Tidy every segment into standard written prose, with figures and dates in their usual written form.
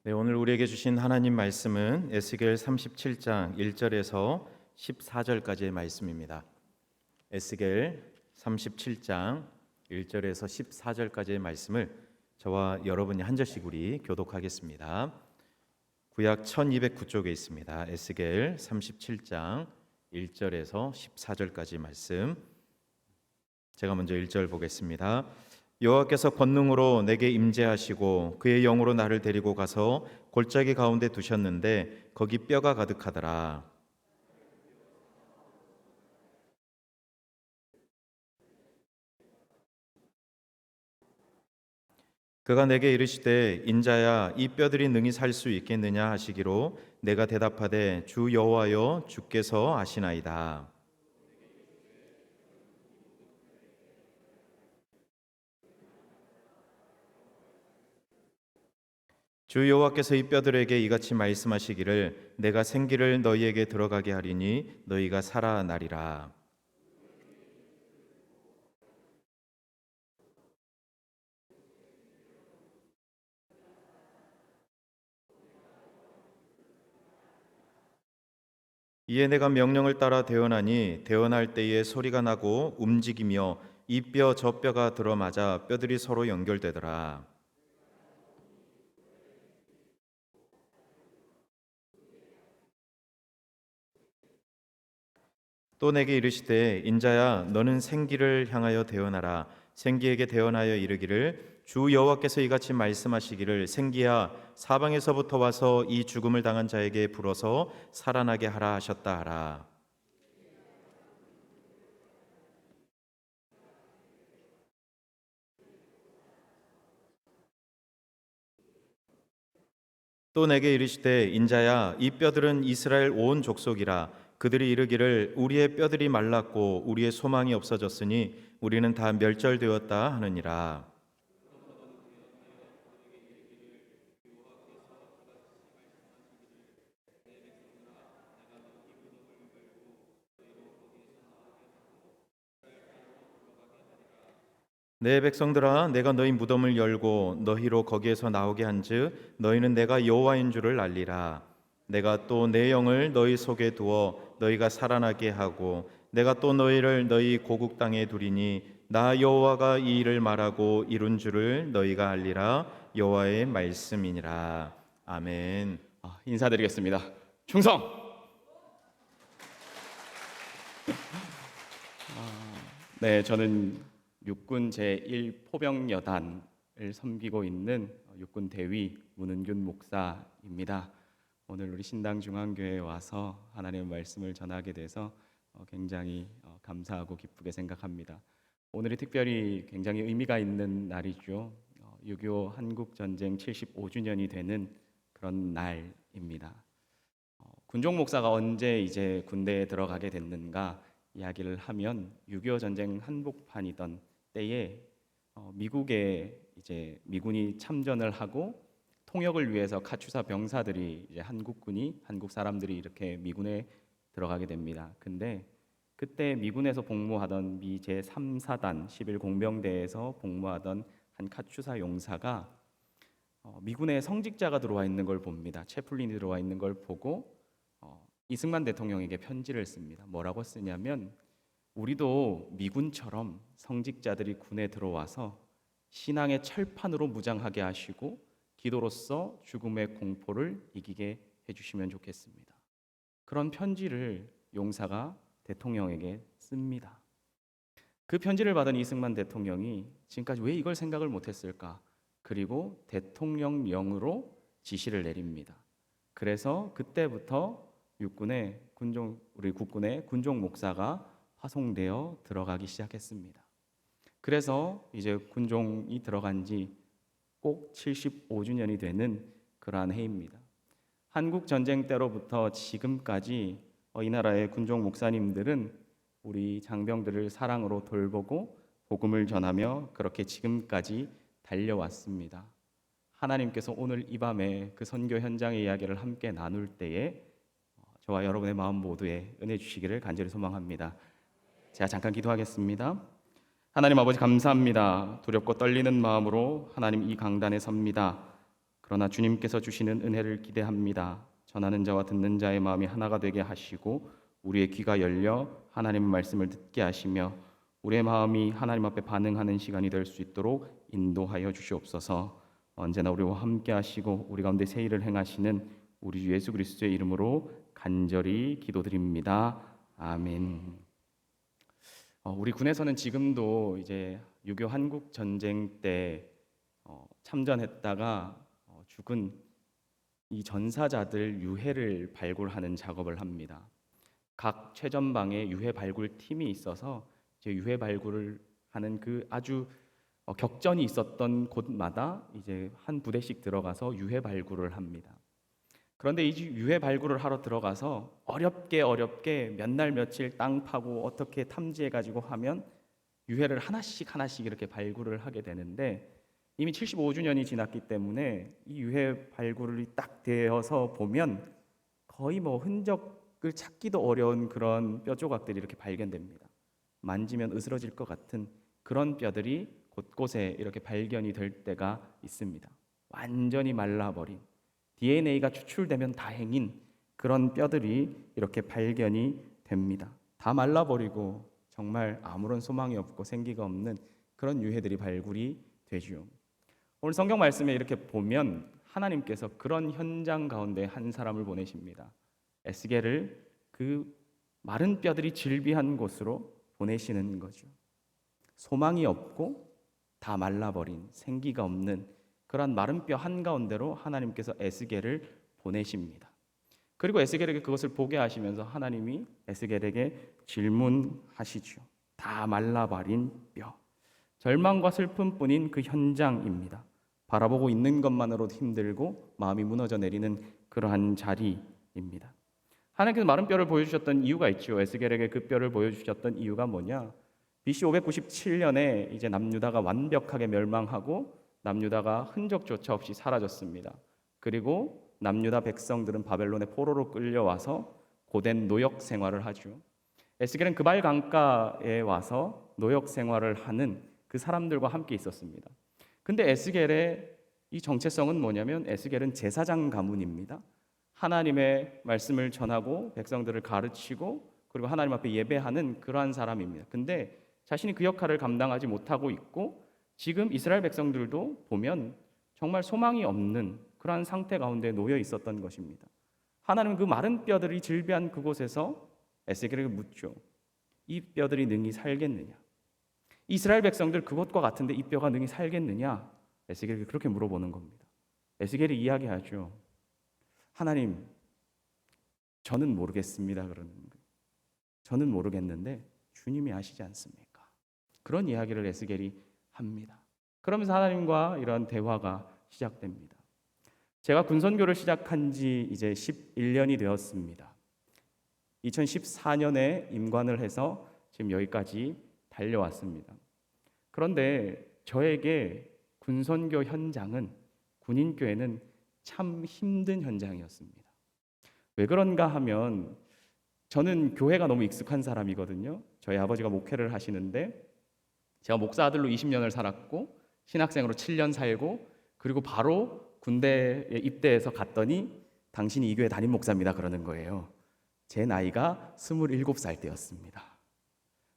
네, 오늘 우리에게 주신 하나님 말씀은 에스겔 37장 1절에서 14절까지의 말씀입니다. 에스겔 37장 1절에서 14절까지의 말씀을 저와 여러분이 한 절씩 우리 교독하겠습니다. 구약 1209쪽에 있습니다. 에스겔 37장 1절에서 14절까지 말씀. 제가 먼저 1절 보겠습니다. 여호와께서 권능으로 내게 임재하시고 그의 영으로 나를 데리고 가서 골짜기 가운데 두셨는데 거기 뼈가 가득하더라. 그가 내게 이르시되 인자야 이 뼈들이 능히 살 수 있겠느냐 하시기로 내가 대답하되 주 여호와여 주께서 아시나이다. 주 여호와께서 이 뼈들에게 이같이 말씀하시기를 내가 생기를 너희에게 들어가게 하리니 너희가 살아나리라. 이에 내가 명령을 따라 대언하니 대언할 때에 소리가 나고 움직이며 이 뼈 저 뼈가 들어맞아 뼈들이 서로 연결되더라. 또 내게 이르시되 인자야 너는 생기를 향하여 대언하라. 생기에게 대언하여 이르기를 주 여호와께서 이같이 말씀하시기를 생기야 사방에서부터 와서 이 죽음을 당한 자에게 불어서 살아나게 하라 하셨다 하라. 또 내게 이르시되 인자야 이 뼈들은 이스라엘 온 족속이라. 그들이 이르기를 우리의 뼈들이 말랐고 우리의 소망이 없어졌으니 우리는 다 멸절되었다 하느니라. 내 백성들아 내가 너희 무덤을 열고 너희로 거기에서 나오게 한즉 너희는 내가 여호와인 줄을 알리라. 내가 또 내 영을 너희 속에 두어 너희가 살아나게 하고 내가 또 너희를 너희 고국 땅에 두리니 나 여호와가 이 일을 말하고 이룬 줄을 너희가 알리라. 여호와의 말씀이니라. 아멘. 인사드리겠습니다. 충성! 네, 저는 육군 제1포병여단을 섬기고 있는 육군 대위 문은균 목사입니다. 오늘 우리 신당중앙교회에 와서 하나님의 말씀을 전하게 돼서 굉장히 감사하고 기쁘게 생각합니다. 오늘이 특별히 굉장히 의미가 있는 날이죠. 6.25 한국전쟁 75주년이 되는 그런 날입니다. 군종 목사가 언제 이제 군대에 들어가게 됐는가 이야기를 하면 6.25 전쟁 한복판이던 때에 미국에 이제 미군이 참전을 하고 통역을 위해서 카투사 병사들이 이제 한국 사람들이 이렇게 미군에 들어가게 됩니다. 근데 그때 미군에서 복무하던 미 제3사단 11공병대에서 복무하던 한 카투사 용사가 미군에 성직자가 들어와 있는 걸 봅니다. 채플린이 들어와 있는 걸 보고 이승만 대통령에게 편지를 씁니다. 뭐라고 쓰냐면 우리도 미군처럼 성직자들이 군에 들어와서 신앙의 철판으로 무장하게 하시고 기도로서 죽음의 공포를 이기게 해주시면 좋겠습니다. 그런 편지를 용사가 대통령에게 씁니다. 그 편지를 받은 이승만 대통령이 지금까지 왜 이걸 생각을 못했을까? 그리고 대통령령으로 지시를 내립니다. 그래서 그때부터 우리 국군의 군종 목사가 파송되어 들어가기 시작했습니다. 그래서 이제 군종이 들어간 지 꼭 75주년이 되는 그러한 해입니다. 한국 전쟁 때로부터 지금까지 이 나라의 군종 목사님들은 우리 장병들을 사랑으로 돌보고 복음을 전하며 그렇게 지금까지 달려왔습니다. 하나님께서 오늘 이 밤에 그 선교 현장의 이야기를 함께 나눌 때에 저와 여러분의 마음 모두에 은혜 주시기를 간절히 소망합니다. 제가 잠깐 기도하겠습니다. 하나님 아버지 감사합니다. 두렵고 떨리는 마음으로 하나님 이 강단에 섭니다. 그러나 주님께서 주시는 은혜를 기대합니다. 전하는 자와 듣는 자의 마음이 하나가 되게 하시고 우리의 귀가 열려 하나님의 말씀을 듣게 하시며 우리의 마음이 하나님 앞에 반응하는 시간이 될 수 있도록 인도하여 주시옵소서. 언제나 우리와 함께 하시고 우리 가운데 새 일을 행하시는 우리 주 예수 그리스도의 이름으로 간절히 기도드립니다. 아멘. 우리 군에서는 지금도 이제 6.25 한국 전쟁 때 참전했다가 죽은 이 전사자들 유해를 발굴하는 작업을 합니다. 각 최전방에 유해 발굴 팀이 있어서 이제 유해 발굴을 하는 그 아주 격전이 있었던 곳마다 이제 한 부대씩 들어가서 유해 발굴을 합니다. 그런데 이 유해 발굴을 하러 들어가서 어렵게 몇 날 며칠 땅 파고 어떻게 탐지해 가지고 하면 유해를 하나씩 이렇게 발굴을 하게 되는데 이미 75주년이 지났기 때문에 이 유해 발굴이 딱 되어서 보면 거의 뭐 흔적을 찾기도 어려운 그런 뼈 조각들이 이렇게 발견됩니다. 만지면 으스러질 것 같은 그런 뼈들이 곳곳에 이렇게 발견이 될 때가 있습니다. 완전히 말라버린 DNA가 추출되면 다행인 그런 뼈들이 이렇게 발견이 됩니다. 다 말라버리고 정말 아무런 소망이 없고 생기가 없는 그런 유해들이 발굴이 되죠. 오늘 성경 말씀에 이렇게 보면 하나님께서 그런 현장 가운데 한 사람을 보내십니다. 에스겔을 그 마른 뼈들이 질비한 곳으로 보내시는 거죠. 소망이 없고 다 말라버린 생기가 없는 그런 마른 뼈 한가운데로 하나님께서 에스겔을 보내십니다. 그리고 에스겔에게 그것을 보게 하시면서 하나님이 에스겔에게 질문하시죠. 다 말라버린 뼈. 절망과 슬픔뿐인 그 현장입니다. 바라보고 있는 것만으로도 힘들고 마음이 무너져 내리는 그러한 자리입니다. 하나님께서 마른 뼈를 보여주셨던 이유가 있죠. 에스겔에게 그 뼈를 보여주셨던 이유가 뭐냐? BC 597년에 이제 남유다가 완벽하게 멸망하고 남유다가 흔적조차 없이 사라졌습니다. 그리고 남유다 백성들은 바벨론의 포로로 끌려와서 고된 노역 생활을 하죠. 에스겔은 그발 강가에 와서 노역 생활을 하는 그 사람들과 함께 있었습니다. 근데 에스겔의 이 정체성은 뭐냐면 에스겔은 제사장 가문입니다. 하나님의 말씀을 전하고 백성들을 가르치고 그리고 하나님 앞에 예배하는 그러한 사람입니다. 근데 자신이 그 역할을 감당하지 못하고 있고 지금 이스라엘 백성들도 보면 정말 소망이 없는 그러한 상태 가운데 놓여 있었던 것입니다. 하나님은 그 마른 뼈들이 질비한 그곳에서 에스겔에게 묻죠. 이 뼈들이 능히 살겠느냐? 이스라엘 백성들 그것과 같은데 이 뼈가 능히 살겠느냐? 에스겔에게 그렇게 물어보는 겁니다. 에스겔이 이야기하죠. 하나님, 저는 모르겠습니다. 그러는 거예요. 저는 모르겠는데 주님이 아시지 않습니까? 그런 이야기를 에스겔이 합니다. 그러면서 하나님과 이런 대화가 시작됩니다. 제가 군선교를 시작한 지 이제 11년이 되었습니다. 2014년에 임관을 해서 지금 여기까지 달려왔습니다. 그런데 저에게 군선교 현장은 군인교회는 참 힘든 현장이었습니다. 왜 그런가 하면 저는 교회가 너무 익숙한 사람이거든요. 저희 아버지가 목회를 하시는데 제가 목사 아들로 20년을 살았고 신학생으로 7년 살고 그리고 바로 군대에 입대해서 갔더니 당신이 이 교회 담임 목사입니다 그러는 거예요. 제 나이가 27살 때였습니다.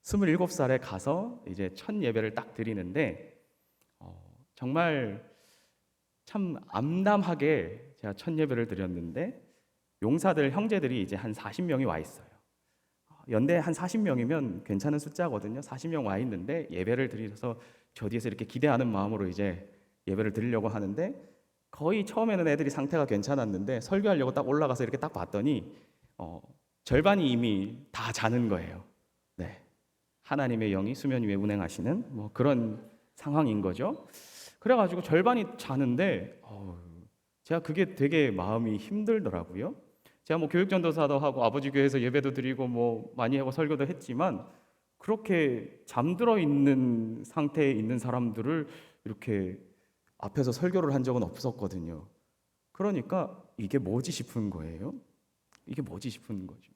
27살에 가서 이제 첫 예배를 딱 드리는데 정말 참 암담하게 제가 첫 예배를 드렸는데 용사들 형제들이 이제 한 40명이 와 있어요. 연대 한 40명이면 괜찮은 숫자거든요. 40명 와 있는데 예배를 드려서 저 뒤에서 이렇게 기대하는 마음으로 이제 예배를 드리려고 하는데 거의 처음에는 애들이 상태가 괜찮았는데 설교하려고 딱 올라가서 이렇게 딱 봤더니 절반이 이미 다 자는 거예요. 네, 하나님의 영이 수면 위에 운행하시는 뭐 그런 상황인 거죠. 그래가지고 절반이 자는데 제가 그게 되게 마음이 힘들더라고요. 제가 뭐 교육전도사도 하고 아버지 교회에서 예배도 드리고 뭐 많이 하고 설교도 했지만 그렇게 잠들어 있는 상태에 있는 사람들을 이렇게 앞에서 설교를 한 적은 없었거든요. 그러니까 이게 뭐지 싶은 거예요. 이게 뭐지 싶은 거죠.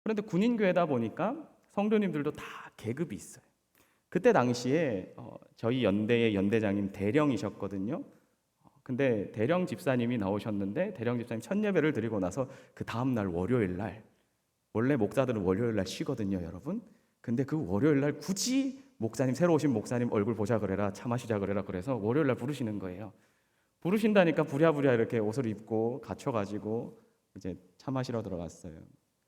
그런데 군인교회다 보니까 성도님들도 다 계급이 있어요. 그때 당시에 저희 연대의 연대장님 대령이셨거든요. 근데 대령 집사님이 나오셨는데 대령 집사님 첫 예배를 드리고 나서 그 다음 날 월요일 날, 원래 목사들은 월요일 날 쉬거든요, 여러분. 근데 그 월요일 날 굳이 목사님, 새로 오신 목사님 얼굴 보자 그래라, 차 마시자 그래라 그래서 월요일 날 부르시는 거예요. 부르신다니까 부랴부랴 이렇게 옷을 입고 갖춰가지고 이제 차 마시러 들어갔어요.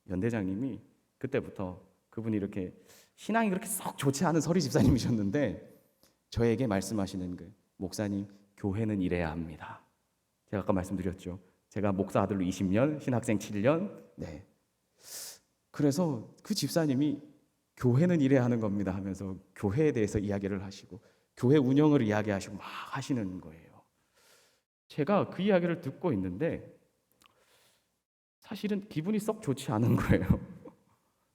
연대장님이 그때부터 그분이 이렇게 신앙이 그렇게 썩 좋지 않은 서리 집사님이셨는데 저에게 말씀하시는 거예요. 목사님, 교회는 이래야 합니다. 제가 아까 말씀드렸죠. 제가 목사 아들로 20년, 신학생 7년. 네. 그래서 그 집사님이 교회는 이래야 하는 겁니다 하면서 교회에 대해서 이야기를 하시고 교회 운영을 이야기하시고 막 하시는 거예요. 제가 그 이야기를 듣고 있는데 사실은 기분이 썩 좋지 않은 거예요.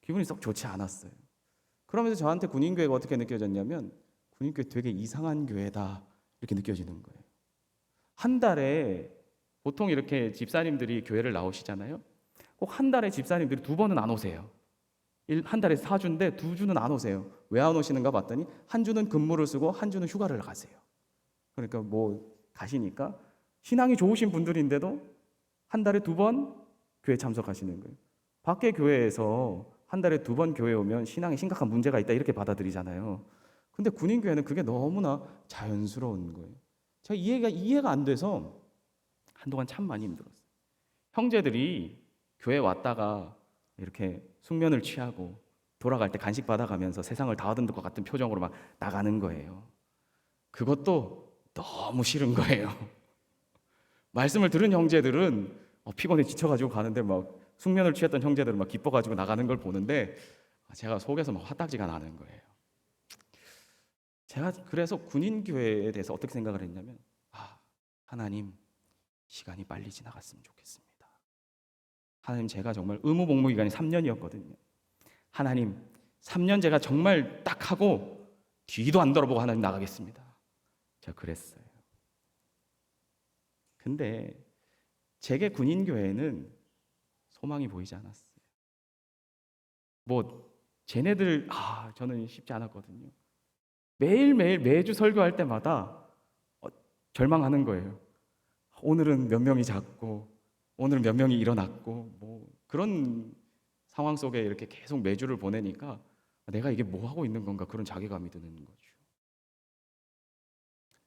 기분이 썩 좋지 않았어요. 그러면서 저한테 군인교회가 어떻게 느껴졌냐면 군인교회 되게 이상한 교회다 이렇게 느껴지는 거예요. 한 달에 보통 이렇게 집사님들이 교회를 나오시잖아요. 꼭 한 달에 집사님들이 2번은 안 오세요. 한 달에 4주인데 2주는 안 오세요. 왜 안 오시는가 봤더니 한 주는 근무를 쓰고 한 주는 휴가를 가세요. 그러니까 뭐 가시니까 신앙이 좋으신 분들인데도 한 달에 2번 교회 참석하시는 거예요. 밖에 교회에서 한 달에 2번 교회 오면 신앙에 심각한 문제가 있다 이렇게 받아들이잖아요. 근데 군인교회는 그게 너무나 자연스러운 거예요. 제가 이해가 안 돼서 한동안 참 많이 힘들었어요. 형제들이 교회 왔다가 이렇게 숙면을 취하고 돌아갈 때 간식 받아가면서 세상을 다 얻은 것 같은 표정으로 막 나가는 거예요. 그것도 너무 싫은 거예요. 말씀을 들은 형제들은 피곤해 지쳐가지고 가는데 막 숙면을 취했던 형제들은 막 기뻐가지고 나가는 걸 보는데 제가 속에서 막 화딱지가 나는 거예요. 제가 그래서 군인교회에 대해서 어떻게 생각을 했냐면 하나님 시간이 빨리 지나갔으면 좋겠습니다. 하나님 제가 정말 의무복무 기간이 3년이었거든요. 하나님 3년 제가 정말 딱 하고 뒤도 안 돌아보고 하나님 나가겠습니다. 제가 그랬어요. 근데 제게 군인교회는 소망이 보이지 않았어요. 뭐 쟤네들 저는 쉽지 않았거든요. 매일매일 매주 설교할 때마다 절망하는 거예요. 오늘은 몇 명이 잤고 오늘은 몇 명이 일어났고 뭐 그런 상황 속에 이렇게 계속 매주를 보내니까 내가 이게 뭐 하고 있는 건가 그런 자괴감이 드는 거죠.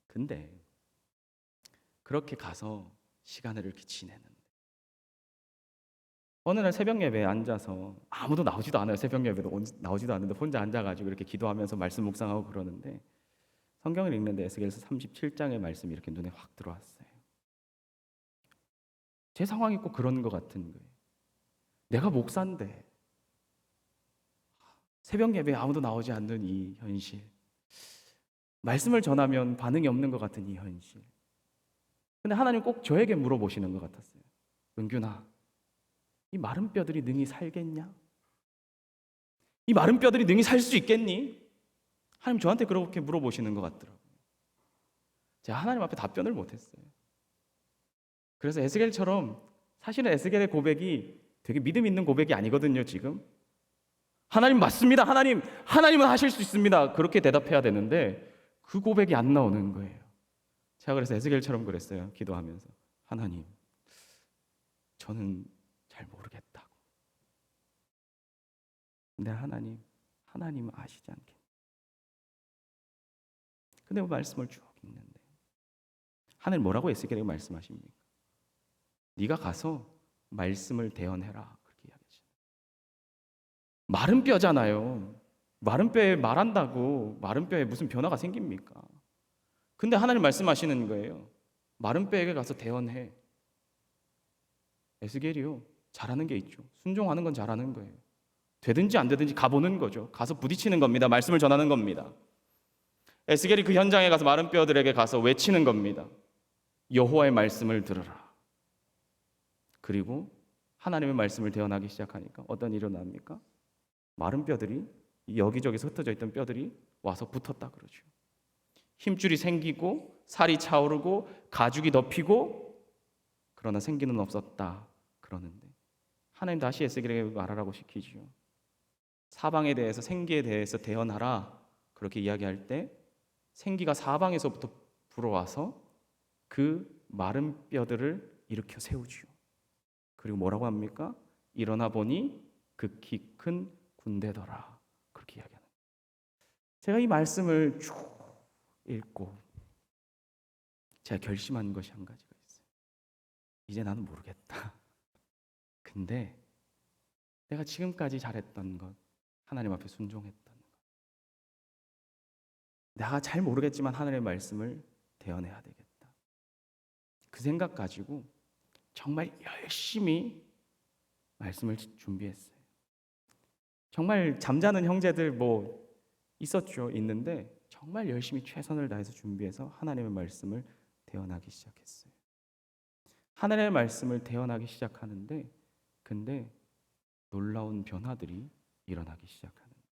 근데 그렇게 가서 시간을 이렇게 지내는데 어느 날 새벽 예배에 앉아서 아무도 나오지도 않아요. 새벽 예배도 나오지도 않는데 혼자 앉아가지고 이렇게 기도하면서 말씀 묵상하고 그러는데 성경을 읽는데 에스겔서 37장의 말씀이 이렇게 눈에 확 들어왔어요. 제 상황이 꼭 그런 것 같은 거예요. 내가 목사인데 새벽 예배에 아무도 나오지 않는 이 현실, 말씀을 전하면 반응이 없는 것 같은 이 현실. 근데 하나님 꼭 저에게 물어보시는 것 같았어요. 은균아, 이 마른 뼈들이 능히 살겠냐? 이 마른 뼈들이 능히 살 수 있겠니? 하나님 저한테 그렇게 물어보시는 것 같더라고요. 제가 하나님 앞에 답변을 못했어요. 그래서 에스겔처럼 사실은 에스겔의 고백이 되게 믿음 있는 고백이 아니거든요. 지금 하나님 맞습니다. 하나님은 하실 수 있습니다. 그렇게 대답해야 되는데 그 고백이 안 나오는 거예요. 제가 그래서 에스겔처럼 그랬어요. 기도하면서 하나님, 저는 잘 모르겠다고. 근데 하나님은 아시지 않겠냐. 근데 말씀을 쭉 읽는데 하늘 뭐라고 에스겔에게 말씀하십니까? 네가 가서 말씀을 대언해라. 그렇게 이야기하죠. 마른 뼈잖아요. 마른 뼈에 말한다고 마른 뼈에 무슨 변화가 생깁니까? 근데 하나님 말씀하시는 거예요. 마른 뼈에게 가서 대언해. 에스겔이요. 잘하는 게 있죠. 순종하는 건 잘하는 거예요. 되든지 안 되든지 가보는 거죠. 가서 부딪히는 겁니다. 말씀을 전하는 겁니다. 에스겔이 그 현장에 가서 마른 뼈들에게 가서 외치는 겁니다. 여호와의 말씀을 들으라. 그리고 하나님의 말씀을 대언하기 시작하니까 어떤 일이 일어납니까? 마른 뼈들이 여기저기서 흩어져 있던 뼈들이 와서 붙었다 그러죠. 힘줄이 생기고 살이 차오르고 가죽이 덮이고 그러나 생기는 없었다 그러는데 하나님 다시 에스겔에게 말하라고 시키죠. 사방에 대해서 생기에 대해서 대언하라 그렇게 이야기할 때 생기가 사방에서부터 불어와서 그 마른 뼈들을 일으켜 세우지요. 그리고 뭐라고 합니까? 일어나 보니 극히 큰 군대더라. 그렇게 이야기하는. 제가 이 말씀을 쭉 읽고 제가 결심한 것이 한 가지가 있어요. 이제 나는 모르겠다. 근데 내가 지금까지 잘했던 것, 하나님 앞에 순종했던 것, 내가 잘 모르겠지만 하나님의 말씀을 대언해야 되겠다. 그 생각 가지고 정말 열심히 말씀을 준비했어요. 정말 잠자는 형제들 뭐 있었죠. 있는데 정말 열심히 최선을 다해서 준비해서 하나님의 말씀을 대언하기 시작했어요. 하나님의 말씀을 대언하기 시작하는데 근데 놀라운 변화들이 일어나기 시작하는 거예요.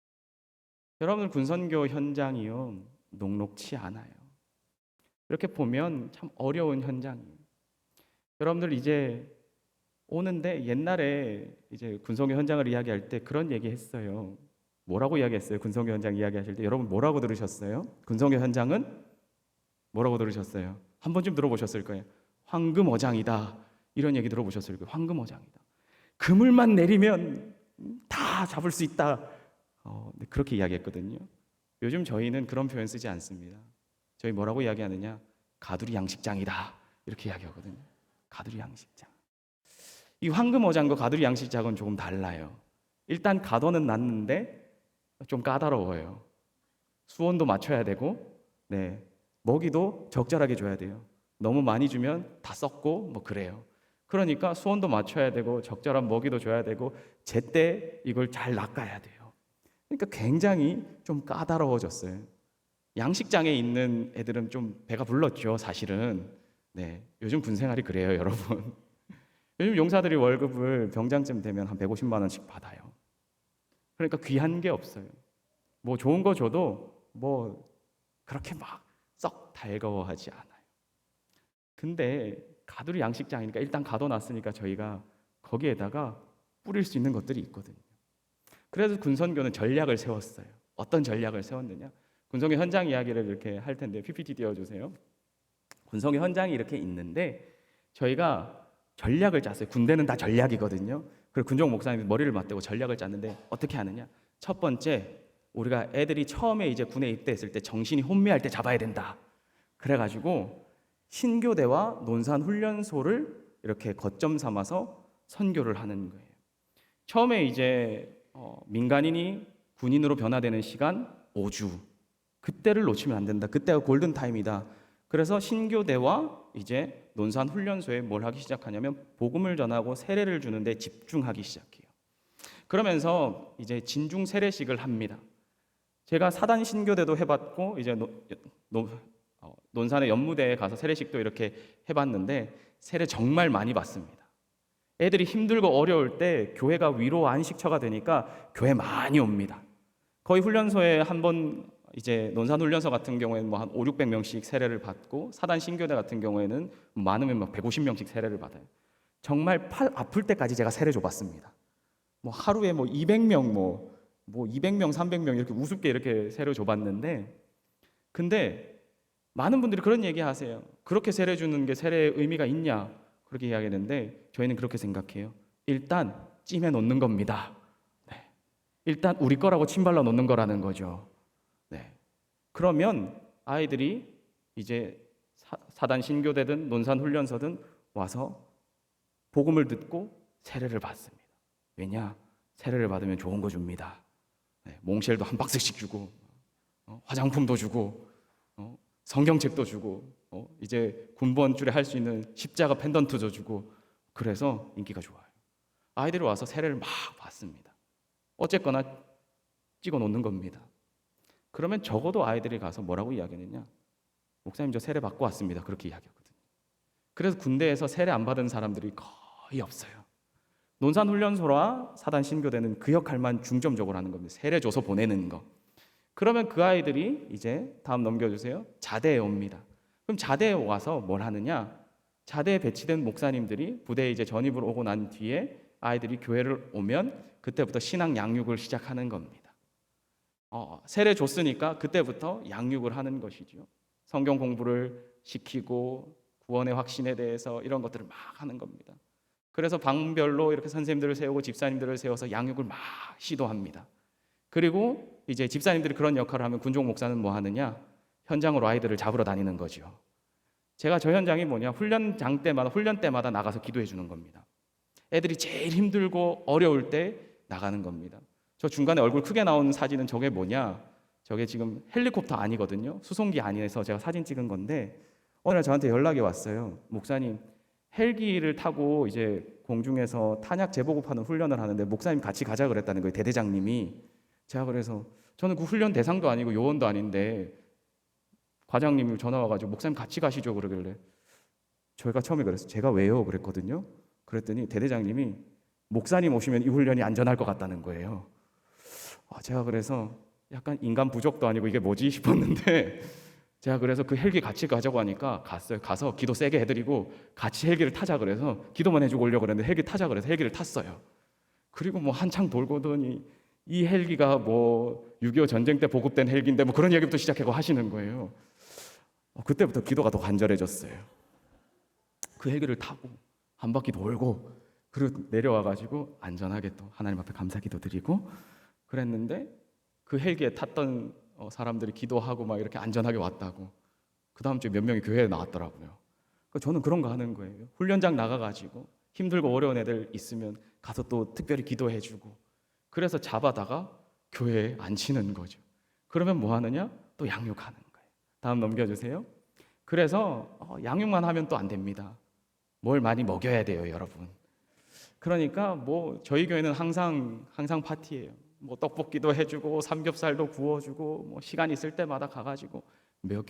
여러분 군선교 현장이요 녹록치 않아요. 이렇게 보면 참 어려운 현장이에요. 여러분들 이제 오는데 옛날에 이제 군선교 현장을 이야기할 때 그런 얘기했어요. 뭐라고 이야기했어요? 군선교 현장 이야기하실 때 여러분 뭐라고 들으셨어요? 군선교 현장은 뭐라고 들으셨어요? 한 번쯤 들어보셨을 거예요. 황금어장이다. 이런 얘기 들어보셨을 거예요. 황금어장이다. 그물만 내리면 다 잡을 수 있다. 네, 그렇게 이야기했거든요. 요즘 저희는 그런 표현 쓰지 않습니다. 저희 뭐라고 이야기하느냐? 가두리 양식장이다. 이렇게 이야기하거든요. 가두리 양식장. 이 황금어장과 가두리 양식장은 조금 달라요. 일단 가둬는 놨는데 좀 까다로워요. 수온도 맞춰야 되고, 네, 먹이도 적절하게 줘야 돼요. 너무 많이 주면 다 썩고 뭐 그래요. 그러니까 수온도 맞춰야 되고 적절한 먹이도 줘야 되고 제때 이걸 잘 낚아야 돼요. 그러니까 굉장히 좀 까다로워졌어요. 양식장에 있는 애들은 좀 배가 불렀죠, 사실은. 네, 요즘 군 생활이 그래요, 여러분. 요즘 용사들이 월급을 병장쯤 되면 한 150만 원씩 받아요. 그러니까 귀한 게 없어요. 뭐 좋은 거 줘도 뭐 그렇게 막 썩 달가워하지 않아요. 근데 가두리 양식장이니까 일단 가둬놨으니까 저희가 거기에다가 뿌릴 수 있는 것들이 있거든요. 그래서 군선교는 전략을 세웠어요. 어떤 전략을 세웠느냐? 군선교 현장 이야기를 이렇게 할 텐데 PPT 띄워주세요. 군선교 현장이 이렇게 있는데 저희가 전략을 짰어요. 군대는 다 전략이거든요. 그리고 군종 목사님이 머리를 맞대고 전략을 짰는데 어떻게 하느냐? 첫 번째, 우리가 애들이 처음에 이제 군에 입대했을 때 정신이 혼미할 때 잡아야 된다. 그래가지고 신교대와 논산훈련소를 이렇게 거점 삼아서 선교를 하는 거예요. 처음에 이제 민간인이 군인으로 변화되는 시간 5주. 그때를 놓치면 안 된다. 그때가 골든 타임이다. 그래서 신교대와 이제 논산훈련소에 뭘 하기 시작하냐면 복음을 전하고 세례를 주는데 집중하기 시작해요. 그러면서 이제 진중 세례식을 합니다. 제가 사단 신교대도 해봤고 이제 논산의 연무대에 가서 세례식도 이렇게 해봤는데 세례 정말 많이 받습니다. 애들이 힘들고 어려울 때 교회가 위로 안식처가 되니까 교회 많이 옵니다. 거의 훈련소에 한 번 이제 논산 훈련소 같은 경우에는 뭐 한 5, 600명씩 세례를 받고 사단 신교대 같은 경우에는 많으면 막 150명씩 세례를 받아요. 정말 팔 아플 때까지 제가 세례 줘봤습니다. 뭐 하루에 뭐 200명 뭐 200명, 300명 이렇게 우습게 이렇게 세례 줘봤는데 근데 많은 분들이 그런 얘기 하세요. 그렇게 세례 주는 게 세례의 의미가 있냐? 그렇게 이야기하는데 저희는 그렇게 생각해요. 일단 찜해 놓는 겁니다. 네. 일단 우리 거라고 침발라 놓는 거라는 거죠. 네. 그러면 아이들이 이제 사단 신교대든 논산 훈련소든 와서 복음을 듣고 세례를 받습니다. 왜냐? 세례를 받으면 좋은 거 줍니다. 네. 몽쉘도 한 박스씩 주고 화장품도 주고 성경책도 주고 이제 군번줄에 할 수 있는 십자가 펜던트도 주고 그래서 인기가 좋아요. 아이들이 와서 세례를 막 받습니다. 어쨌거나 찍어 놓는 겁니다. 그러면 적어도 아이들이 가서 뭐라고 이야기하느냐? 목사님 저 세례 받고 왔습니다. 그렇게 이야기하거든요. 그래서 군대에서 세례 안 받은 사람들이 거의 없어요. 논산훈련소와 사단 신교대는 그 역할만 중점적으로 하는 겁니다. 세례 줘서 보내는 거. 그러면 그 아이들이 이제 다음 넘겨주세요. 자대에 옵니다. 그럼 자대에 와서 뭘 하느냐? 자대에 배치된 목사님들이 부대에 이제 전입을 오고 난 뒤에 아이들이 교회를 오면 그때부터 신앙 양육을 시작하는 겁니다. 세례 줬으니까 그때부터 양육을 하는 것이죠. 성경 공부를 시키고 구원의 확신에 대해서 이런 것들을 막 하는 겁니다. 그래서 방별로 이렇게 선생님들을 세우고 집사님들을 세워서 양육을 막 시도합니다. 그리고 이제 집사님들이 그런 역할을 하면 군종 목사는 뭐 하느냐? 현장으로 아이들을 잡으러 다니는 거죠. 제가 저 현장이 뭐냐? 훈련 때마다 나가서 기도해 주는 겁니다. 애들이 제일 힘들고 어려울 때 나가는 겁니다. 저 중간에 얼굴 크게 나오는 사진은 저게 뭐냐? 저게 지금 헬리콥터 아니거든요. 수송기 안에서 제가 사진 찍은 건데 어느 날 저한테 연락이 왔어요. 목사님, 헬기를 타고 이제 공중에서 탄약 제보급하는 훈련을 하는데 목사님 같이 가자 그랬다는 거예요. 대대장님이. 제가 그래서 저는 그 훈련 대상도 아니고 요원도 아닌데 과장님이 전화 와가지고 목사님 같이 가시죠 그러길래 저희가 처음에 그랬어요. 제가 왜요? 그랬거든요. 그랬더니 대대장님이 목사님 오시면 이 훈련이 안전할 것 같다는 거예요. 제가 그래서 약간 인간 부족도 아니고 이게 뭐지 싶었는데 제가 그래서 그 헬기 같이 가자고 하니까 갔어요. 가서 기도 세게 해드리고 같이 헬기를 타자 그래서 기도만 해주고 오려고 그랬는데 헬기 타자 그래서 헬기를 탔어요. 그리고 뭐 한창 돌고더니 이 헬기가 뭐 6.25 전쟁 때 보급된 헬기인데 뭐 그런 얘기부터 시작하고 하시는 거예요. 그때부터 기도가 더 간절해졌어요. 그 헬기를 타고 한 바퀴 돌고 그리고 내려와가지고 안전하게 또 하나님 앞에 감사기도 드리고 그랬는데 그 헬기에 탔던 사람들이 기도하고 막 이렇게 안전하게 왔다고 그 다음 주에 몇 명이 교회에 나왔더라고요. 저는 그런 거 하는 거예요. 훈련장 나가가지고 힘들고 어려운 애들 있으면 가서 또 특별히 기도해주고 그래서 잡아다가 교회에 앉히는 거죠. 그러면 뭐 하느냐? 또 양육하는 거예요. 다음 넘겨주세요. 그래서 양육만 하면 또 안 됩니다. 뭘 많이 먹여야 돼요, 여러분. 그러니까 뭐 저희 교회는 항상 파티예요. 뭐 떡볶이도 해주고 삼겹살도 구워주고 뭐 시간 있을 때마다 가가지고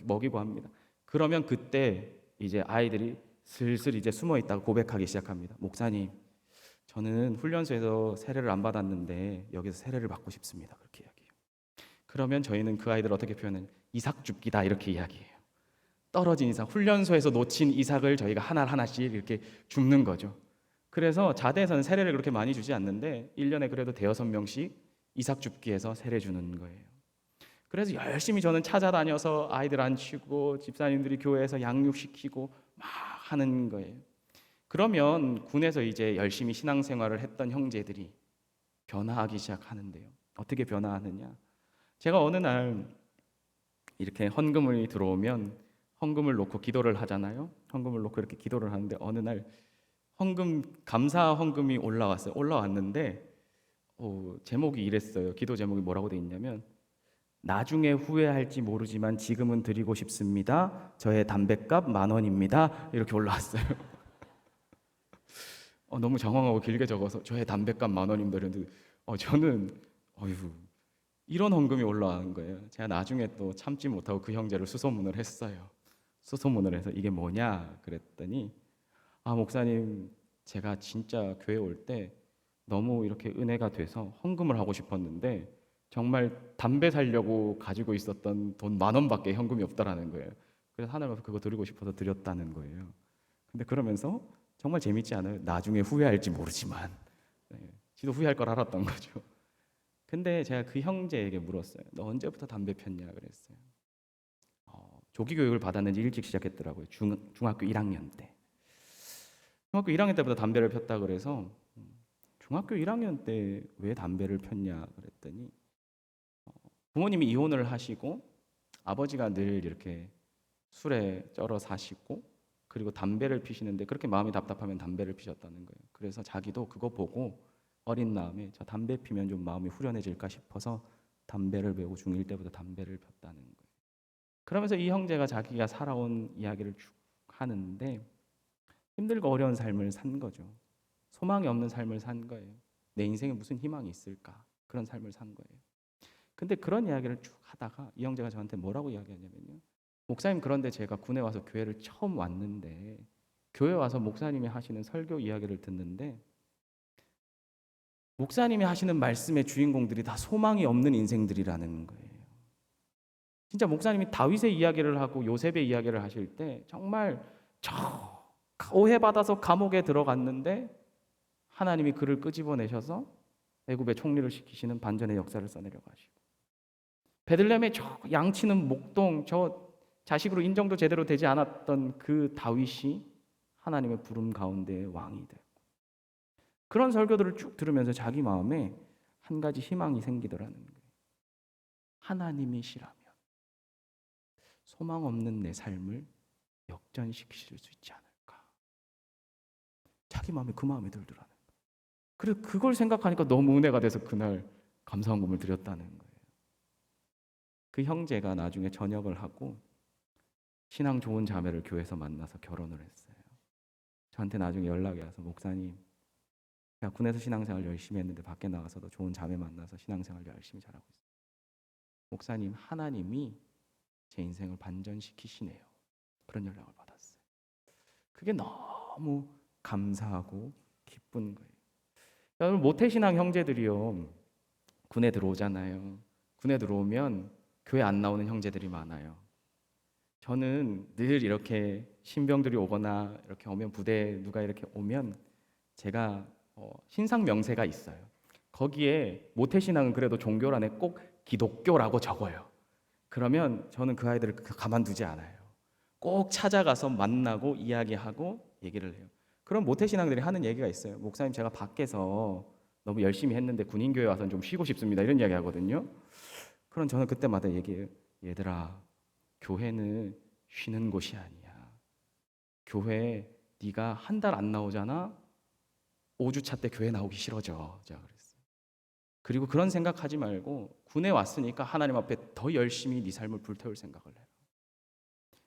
먹이고 합니다. 그러면 그때 이제 아이들이 슬슬 이제 숨어 있다가 고백하기 시작합니다. 목사님, 저는 훈련소에서 세례를 안 받았는데 여기서 세례를 받고 싶습니다. 그렇게 이야기해요. 그러면 저희는 그 아이들 어떻게 표현은 이삭 줍기다 이렇게 이야기해요. 떨어진 이삭, 훈련소에서 놓친 이삭을 저희가 하나씩 이렇게 줍는 거죠. 그래서 자대에서는 세례를 그렇게 많이 주지 않는데 1년에 그래도 대여섯 명씩 이삭 줍기에서 세례 주는 거예요. 그래서 열심히 저는 찾아다녀서 아이들 앉히고 집사님들이 교회에서 양육시키고 막 하는 거예요. 그러면 군에서 이제 열심히 신앙생활을 했던 형제들이 변화하기 시작하는데요. 어떻게 변화하느냐? 제가 어느 날 이렇게 헌금이 들어오면 헌금을 놓고 기도를 하잖아요. 헌금을 놓고 이렇게 기도를 하는데 어느 날 감사 헌금이 올라왔어요. 올라왔는데 제목이 이랬어요. 기도 제목이 뭐라고 돼 있냐면 나중에 후회할지 모르지만 지금은 드리고 싶습니다. 저의 담뱃값 10,000원입니다. 이렇게 올라왔어요. 너무 장황하고 길게 적어서 저의 담뱃값 10,000원입니다. 이랬는데 저는 이런 헌금이 올라온 거예요. 제가 나중에 또 참지 못하고 그 형제를 수소문을 했어요. 수소문을 해서 이게 뭐냐 그랬더니 목사님, 제가 진짜 교회 올 때 너무 이렇게 은혜가 돼서 헌금을 하고 싶었는데 정말 담배 사려고 가지고 있었던 돈 10,000원밖에 현금이 없다라는 거예요. 그래서 하나님 앞에 그거 드리고 싶어서 드렸다는 거예요. 근데 그러면서 정말 재밌지 않아요? 나중에 후회할지 모르지만 지도 후회할 걸 알았던 거죠. 근데 제가 그 형제에게 물었어요. 너 언제부터 담배 폈냐 그랬어요. 조기 교육을 받았는지 일찍 시작했더라고요. 중학교 1학년 때. 중학교 1학년 때부터 담배를 폈다 그래서 중학교 1학년 때 왜 담배를 폈냐 그랬더니 부모님이 이혼을 하시고 아버지가 늘 이렇게 술에 쩔어 사시고 그리고 담배를 피시는데 그렇게 마음이 답답하면 담배를 피셨다는 거예요. 그래서 자기도 그거 보고 어린 마음에 저 담배 피면 좀 마음이 후련해질까 싶어서 담배를 배우고 중1 때부터 담배를 폈다는 거예요. 그러면서 이 형제가 자기가 살아온 이야기를 쭉 하는데 힘들고 어려운 삶을 산 거죠. 소망이 없는 삶을 산 거예요. 내 인생에 무슨 희망이 있을까? 그런 삶을 산 거예요. 근데 그런 이야기를 쭉 하다가 이 형제가 저한테 뭐라고 이야기하냐면요. 목사님, 그런데 제가 군에 와서 교회를 처음 왔는데 교회 와서 목사님이 하시는 설교 이야기를 듣는데 목사님이 하시는 말씀의 주인공들이 다 소망이 없는 인생들이라는 거예요. 진짜 목사님이 다윗의 이야기를 하고 요셉의 이야기를 하실 때 정말 오해받아서 감옥에 들어갔는데 하나님이 그를 끄집어내셔서 애굽의 총리를 시키시는 반전의 역사를 써내려 가시고 베들레헴의 저 양치는 목동 저 자식으로 인정도 제대로 되지 않았던 그 다윗이 하나님의 부름 가운데 왕이 되고, 그런 설교들을 쭉 들으면서 자기 마음에 한 가지 희망이 생기더라는 거예요. 하나님이시라면 소망 없는 내 삶을 역전시키실 수 있지 않을까. 자기 마음에 그 마음이 들더라는 거예요. 그래서 그걸 생각하니까 너무 은혜가 돼서 그날 감사헌금을 드렸다는 거예요. 그 형제가 나중에 전역을 하고 신앙 좋은 자매를 교회에서 만나서 결혼을 했어요. 저한테 나중에 연락이 와서, 목사님, 제가 군에서 신앙생활 열심히 했는데 밖에 나가서도 좋은 자매 만나서 신앙생활 열심히 잘하고 있어요. 목사님, 하나님이 제 인생을 반전시키시네요. 그런 연락을 받았어요. 그게 너무 감사하고 기쁜 거예요. 여러분, 모태신앙 형제들이요, 군에 들어오잖아요. 군에 들어오면 교회 안 나오는 형제들이 많아요. 저는 늘 이렇게 신병들이 오거나 이렇게 오면, 부대에 누가 이렇게 오면 제가 신상 명세가 있어요. 거기에 모태신앙은 그래도 종교란에 꼭 기독교라고 적어요. 그러면 저는 그 아이들을 가만두지 않아요. 꼭 찾아가서 만나고 이야기하고 얘기를 해요. 그럼 모태신앙들이 하는 얘기가 있어요. 목사님, 제가 밖에서 너무 열심히 했는데 군인교회 와서는 좀 쉬고 싶습니다. 이런 이야기 하거든요. 그럼 저는 그때마다 얘기해요. 얘들아, 교회는 쉬는 곳이 아니야. 교회 네가 한 달 안 나오잖아? 5주차 때 교회 나오기 싫어져. 제가 그랬어요. 그리고 그런 생각하지 말고 군에 왔으니까 하나님 앞에 더 열심히 네 삶을 불태울 생각을 해요.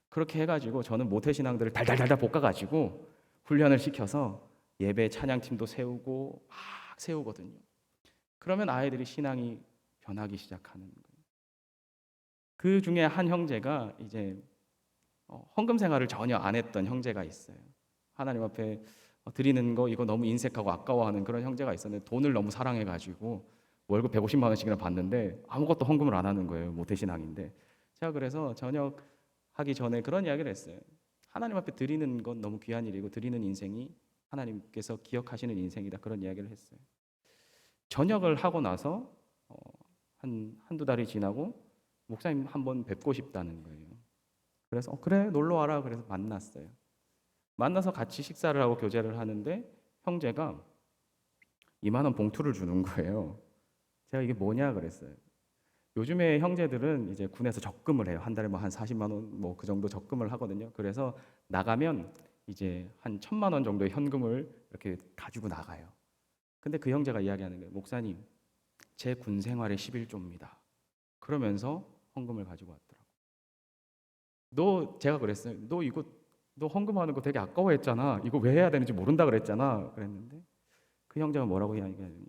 그렇게 해가지고 저는 모태신앙들을 달달달달 볶아가지고 훈련을 시켜서 예배 찬양팀도 세우고 막 세우거든요. 그러면 아이들이 신앙이 변하기 시작하는 거예요. 그 중에 한 형제가 이제 헌금 생활을 전혀 안 했던 형제가 있어요. 하나님 앞에 드리는 거 이거 너무 인색하고 아까워하는 그런 형제가 있었는데, 돈을 너무 사랑해가지고 월급 150만 원씩이나 받는데 아무것도 헌금을 안 하는 거예요. 모태신앙인데. 제가 그래서 전역하기 전에 그런 이야기를 했어요. 하나님 앞에 드리는 건 너무 귀한 일이고 드리는 인생이 하나님께서 기억하시는 인생이다. 그런 이야기를 했어요. 전역을 하고 나서 한두 달이 지나고 목사님 한번 뵙고 싶다는 거예요. 그래서 그래, 놀러 와라. 그래서 만났어요. 만나서 같이 식사를 하고 교제를 하는데 형제가 2만 원 봉투를 주는 거예요. 제가 이게 뭐냐 그랬어요. 요즘에 형제들은 이제 군에서 적금을 해요. 한 달에 뭐 한 40만 원 뭐 그 정도 적금을 하거든요. 그래서 나가면 이제 한 1,000만 원 정도의 현금을 이렇게 가지고 나가요. 근데 그 형제가 이야기하는 거예요. 목사님, 제 군 생활의 11조입니다. 그러면서 헌금을 가지고 왔더라고. 제가 그랬어요. 너 헌금하는 거 되게 아까워했잖아. 이거 왜 해야 되는지 모른다 그랬잖아. 그랬는데 그 형제가 뭐라고 이야기하냐면요.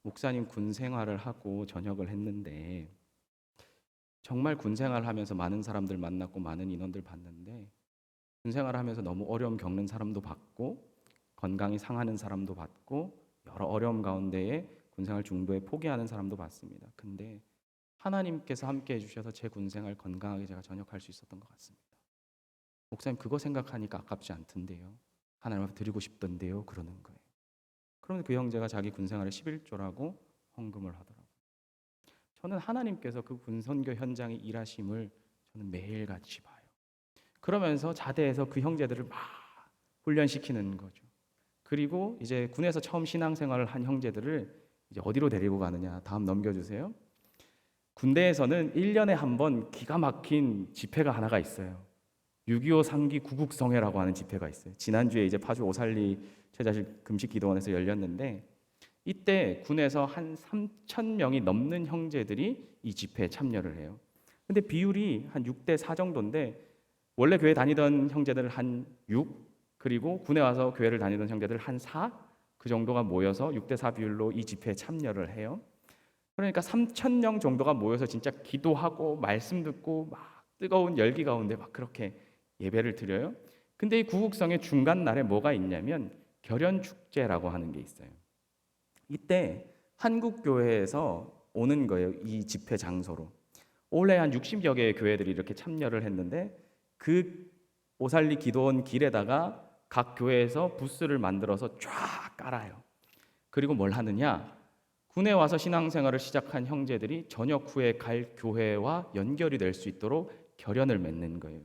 목사님, 군 생활을 하고 전역을 했는데 정말 군 생활하면서 많은 사람들 만났고 많은 인원들 봤는데, 군 생활하면서 너무 어려움 겪는 사람도 봤고 건강이 상하는 사람도 봤고 여러 어려움 가운데에 군 생활 중도에 포기하는 사람도 봤습니다. 근데 하나님께서 함께 해주셔서 제 군 생활 건강하게 제가 전역할 수 있었던 것 같습니다. 목사님, 그거 생각하니까 아깝지 않던데요. 하나님 앞에 드리고 싶던데요. 그러는 거예요. 그러면 그 형제가 자기 군생활의 11조라고 헌금을 하더라고요. 저는 하나님께서 그 군선교 현장의 일하심을 저는 매일같이 봐요. 그러면서 자대에서 그 형제들을 막 훈련시키는 거죠. 그리고 이제 군에서 처음 신앙생활을 한 형제들을 이제 어디로 데리고 가느냐. 다음 넘겨주세요. 군대에서는 1년에 한 번 기가 막힌 집회가 하나가 있어요. 6.25 상기 구국성회라고 하는 집회가 있어요. 지난주에 이제 파주 오살리 최자실 금식기도원에서 열렸는데, 이때 군에서 한 3,000명이 넘는 형제들이 이 집회에 참여를 해요. 근데 비율이 한 6대4 정도인데, 원래 교회 다니던 형제들 한 6, 그리고 군에 와서 교회를 다니던 형제들 한 4, 그 정도가 모여서 6대4 비율로 이 집회에 참여를 해요. 그러니까 3,000명 정도가 모여서 진짜 기도하고 말씀 듣고 막 뜨거운 열기 가운데 막 그렇게 예배를 드려요. 근데 이 구국성의 중간 날에 뭐가 있냐면 결연축제라고 하는 게 있어요. 이때 한국교회에서 오는 거예요. 이 집회 장소로. 올해 한 60여 개의 교회들이 이렇게 참여를 했는데, 그 오살리 기도원 길에다가 각 교회에서 부스를 만들어서 쫙 깔아요. 그리고 뭘 하느냐? 군에 와서 신앙생활을 시작한 형제들이 전역 후에 갈 교회와 연결이 될 수 있도록 결연을 맺는 거예요.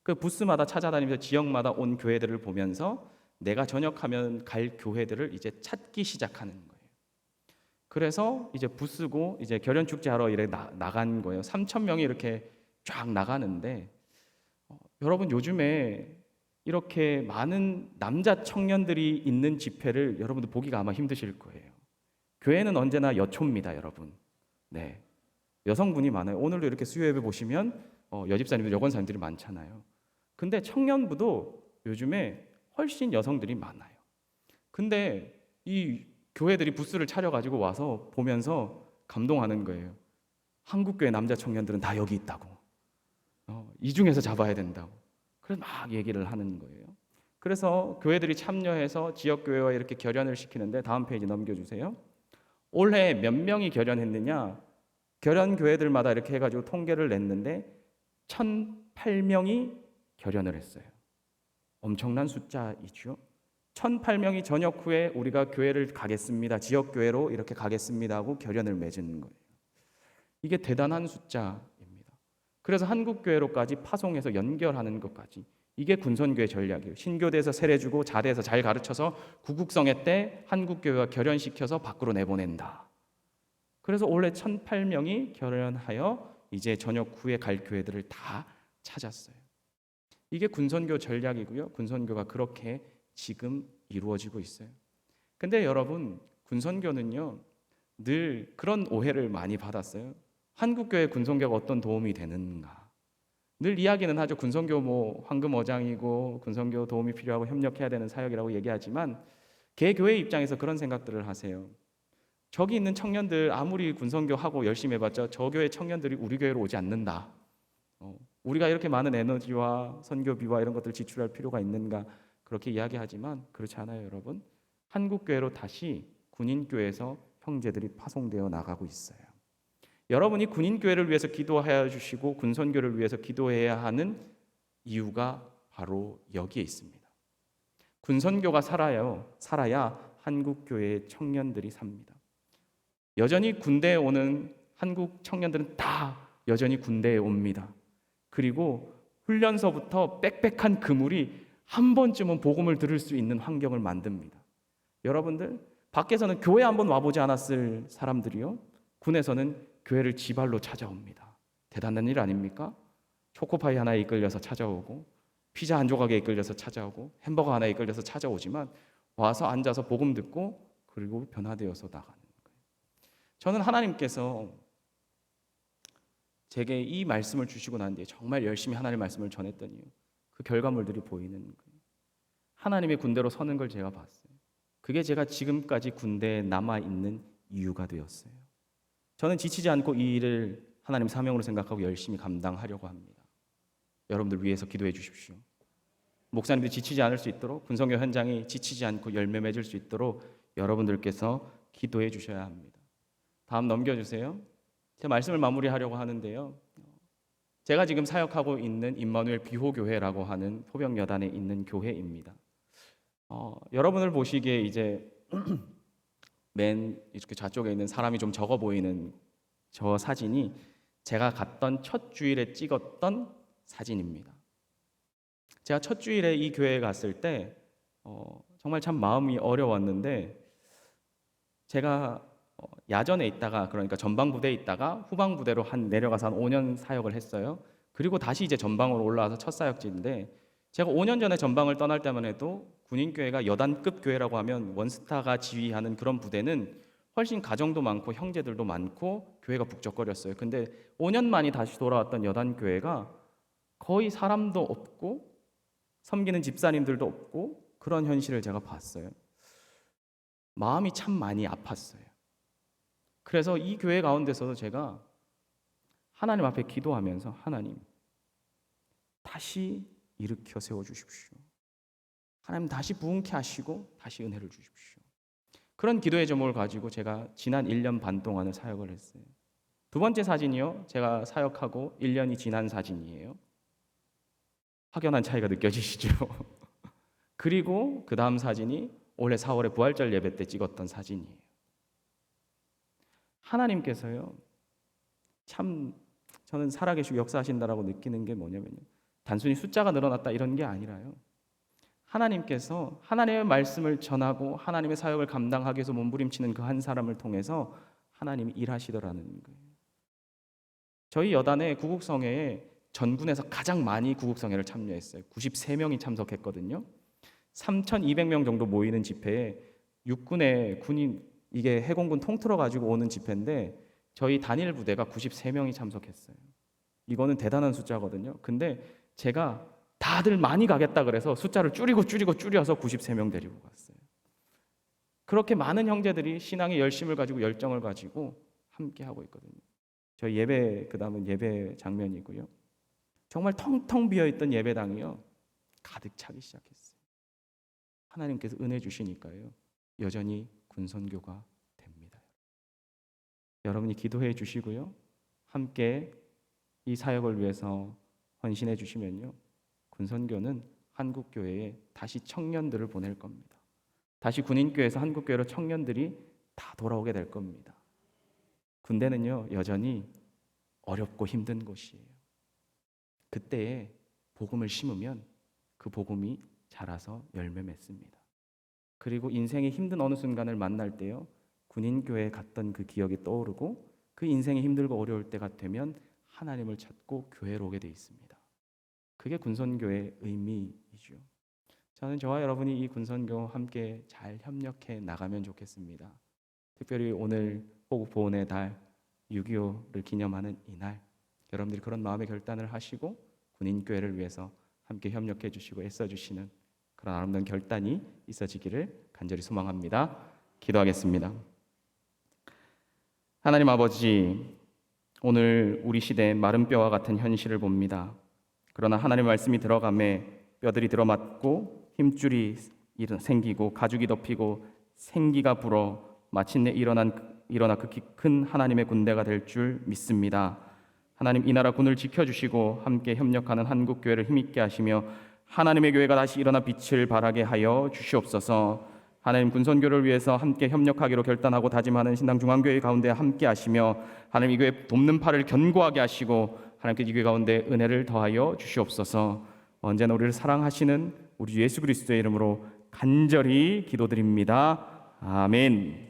그 부스마다 찾아다니면서 지역마다 온 교회들을 보면서 내가 전역하면 갈 교회들을 이제 찾기 시작하는 거예요. 그래서 이제 부스고 이제 결연 축제하러 이렇게 나간 거예요. 3천 명이 이렇게 쫙 나가는데 여러분 요즘에 이렇게 많은 남자 청년들이 있는 집회를 여러분들 보기가 아마 힘드실 거예요. 교회는 언제나 여초입니다, 여러분. 네, 여성분이 많아요. 오늘도 이렇게 수요예배 보시면 여집사님들, 여권사님들이 많잖아요. 근데 청년부도 요즘에 훨씬 여성들이 많아요. 근데 이 교회들이 부스를 차려가지고 와서 보면서 감동하는 거예요. 한국교회 남자 청년들은 다 여기 있다고. 이 중에서 잡아야 된다고. 그래서 막 얘기를 하는 거예요. 그래서 교회들이 참여해서 지역교회와 이렇게 결연을 시키는데 다음 페이지 넘겨주세요. 올해 몇 명이 결연했느냐? 결연 교회들마다 이렇게 해가지고 통계를 냈는데 1,008명이 결연을 했어요. 엄청난 숫자이죠. 1,008명이 전역 후에 우리가 교회를 가겠습니다. 지역교회로 이렇게 가겠습니다 하고 결연을 맺은 거예요. 이게 대단한 숫자입니다. 그래서 한국교회로까지 파송해서 연결하는 것까지 이게 군선교회 전략이에요. 신교대에서 세례주고 자대에서 잘 가르쳐서 구국성회 때 한국교회가 결연시켜서 밖으로 내보낸다. 그래서 올해 1,008명이 결연하여 이제 전역 후에 갈 교회들을 다 찾았어요. 이게 군선교 전략이고요. 군선교가 그렇게 지금 이루어지고 있어요. 근데 여러분, 군선교는요, 늘 그런 오해를 많이 받았어요. 한국교회 군선교가 어떤 도움이 되는가? 늘 이야기는 하죠. 군선교 뭐 황금 어장이고 군선교 도움이 필요하고 협력해야 되는 사역이라고 얘기하지만 개교회 입장에서 그런 생각들을 하세요. 저기 있는 청년들 아무리 군선교 하고 열심히 해봤자 저 교회 청년들이 우리 교회로 오지 않는다. 우리가 이렇게 많은 에너지와 선교비와 이런 것들을 지출할 필요가 있는가? 그렇게 이야기하지만 그렇지 않아요, 여러분. 한국교회로 다시 군인교회에서 형제들이 파송되어 나가고 있어요. 여러분이 군인교회를 위해서 기도해 주시고 군선교를 위해서 기도해야 하는 이유가 바로 여기에 있습니다. 군선교가 살아야 한국교회의 청년들이 삽니다. 여전히 군대에 오는 한국 청년들은 다 여전히 군대에 옵니다. 그리고 훈련소부터 빽빽한 그물이 한 번쯤은 복음을 들을 수 있는 환경을 만듭니다. 여러분들, 밖에서는 교회 한번 와보지 않았을 사람들이요, 군에서는 교회를 지발로 찾아옵니다. 대단한 일 아닙니까? 초코파이 하나에 이끌려서 찾아오고 피자 한 조각에 이끌려서 찾아오고 햄버거 하나에 이끌려서 찾아오지만 와서 앉아서 복음 듣고 그리고 변화되어서 나가는 거예요. 저는 하나님께서 제게 이 말씀을 주시고 난 뒤에 정말 열심히 하나님의 말씀을 전했더니 그 결과물들이 보이는 거예요. 하나님의 군대로 서는 걸 제가 봤어요. 그게 제가 지금까지 군대에 남아있는 이유가 되었어요. 저는 지치지 않고 이 일을 하나님 사명으로 생각하고 열심히 감당하려고 합니다. 여러분들 위해서 기도해 주십시오. 목사님들이 지치지 않을 수 있도록, 군선교 현장이 지치지 않고 열매 맺을 수 있도록 여러분들께서 기도해 주셔야 합니다. 다음 넘겨주세요. 제 말씀을 마무리하려고 하는데요, 제가 지금 사역하고 있는 임마누엘 비호교회라고 하는 포병여단에 있는 교회입니다. 여러분을 보시기에 이제 맨 이렇게 좌쪽에 있는 사람이 좀 적어 보이는 저 사진이 제가 갔던 첫 주일에 찍었던 사진입니다. 제가 첫 주일에 이 교회에 갔을 때 정말 참 마음이 어려웠는데, 제가 야전에 있다가, 그러니까 전방부대에 있다가 후방부대로 내려가서 한 5년 사역을 했어요. 그리고 다시 이제 전방으로 올라와서 첫 사역지인데, 제가 5년 전에 전방을 떠날 때만 해도 군인교회가 여단급 교회라고 하면 원스타가 지휘하는 그런 부대는 훨씬 가정도 많고 형제들도 많고 교회가 북적거렸어요. 근데 5년 만에 다시 돌아왔던 여단교회가 거의 사람도 없고 섬기는 집사님들도 없고 그런 현실을 제가 봤어요. 마음이 참 많이 아팠어요. 그래서 이 교회 가운데서도 제가 하나님 앞에 기도하면서, 하나님 다시 일으켜 세워주십시오. 하나님 다시 부흥케 하시고 다시 은혜를 주십시오. 그런 기도의 제목을 가지고 제가 지난 1년 반 동안을 사역을 했어요. 두 번째 사진이요, 제가 사역하고 1년이 지난 사진이에요. 확연한 차이가 느껴지시죠? 그리고 그 다음 사진이 올해 4월에 부활절 예배 때 찍었던 사진이에요. 하나님께서요, 참 저는 살아계시고 역사하신다라고 느끼는 게 뭐냐면요, 단순히 숫자가 늘어났다 이런 게 아니라요, 하나님께서 하나님의 말씀을 전하고 하나님의 사역을 감당하기 위해서 몸부림치는 그 한 사람을 통해서 하나님이 일하시더라는 거예요. 저희 여단의 구국성회에 전군에서 가장 많이 구국성회를 참여했어요. 93명이 참석했거든요. 3,200명 정도 모이는 집회에 육군의 군인, 이게 해공군 통틀어 가지고 오는 집회인데 저희 단일 부대가 93명이 참석했어요. 이거는 대단한 숫자거든요. 근데 제가 다들 많이 가겠다 그래서 숫자를 줄여서 93명 데리고 갔어요. 그렇게 많은 형제들이 신앙의 열심을 가지고 열정을 가지고 함께 하고 있거든요. 저희 예배, 그다음은 예배 장면이고요. 정말 텅텅 비어 있던 예배당이요, 가득 차기 시작했어요. 하나님께서 은혜 주시니까요, 여전히 군선교가 됩니다. 여러분이 기도해 주시고요, 함께 이 사역을 위해서 헌신해 주시면요, 군선교는 한국교회에 다시 청년들을 보낼 겁니다. 다시 군인교회에서 한국교회로 청년들이 다 돌아오게 될 겁니다. 군대는요, 여전히 어렵고 힘든 곳이에요. 그때에 복음을 심으면 그 복음이 자라서 열매 맺습니다. 그리고 인생의 힘든 어느 순간을 만날 때요, 군인교회에 갔던 그 기억이 떠오르고 그 인생이 힘들고 어려울 때가 되면 하나님을 찾고 교회로 오게 돼 있습니다. 그게 군선교의 의미이죠. 저는 저와 여러분이 이 군선교 함께 잘 협력해 나가면 좋겠습니다. 특별히 오늘 호국보훈의 달 6.25를 기념하는 이날, 여러분들이 그런 마음의 결단을 하시고 군인교회를 위해서 함께 협력해 주시고 애써 주시는 그런 아름다운 결단이 있어지기를 간절히 소망합니다. 기도하겠습니다. 하나님 아버지, 오늘 우리 시대의 마른 뼈와 같은 현실을 봅니다. 그러나 하나님의 말씀이 들어가매 뼈들이 들어맞고 힘줄이 생기고 가죽이 덮이고 생기가 불어 마침내 일어나 극히 큰 하나님의 군대가 될 줄 믿습니다. 하나님, 이 나라 군을 지켜주시고 함께 협력하는 한국교회를 힘있게 하시며 하나님의 교회가 다시 일어나 빛을 발하게 하여 주시옵소서. 하나님, 군선교를 위해서 함께 협력하기로 결단하고 다짐하는 신당중앙교회 가운데 함께 하시며 하나님, 이 교회 돕는 팔을 견고하게 하시고 하나님께 이 교회 가운데 은혜를 더하여 주시옵소서. 언제나 우리를 사랑하시는 우리 예수 그리스도의 이름으로 간절히 기도드립니다. 아멘.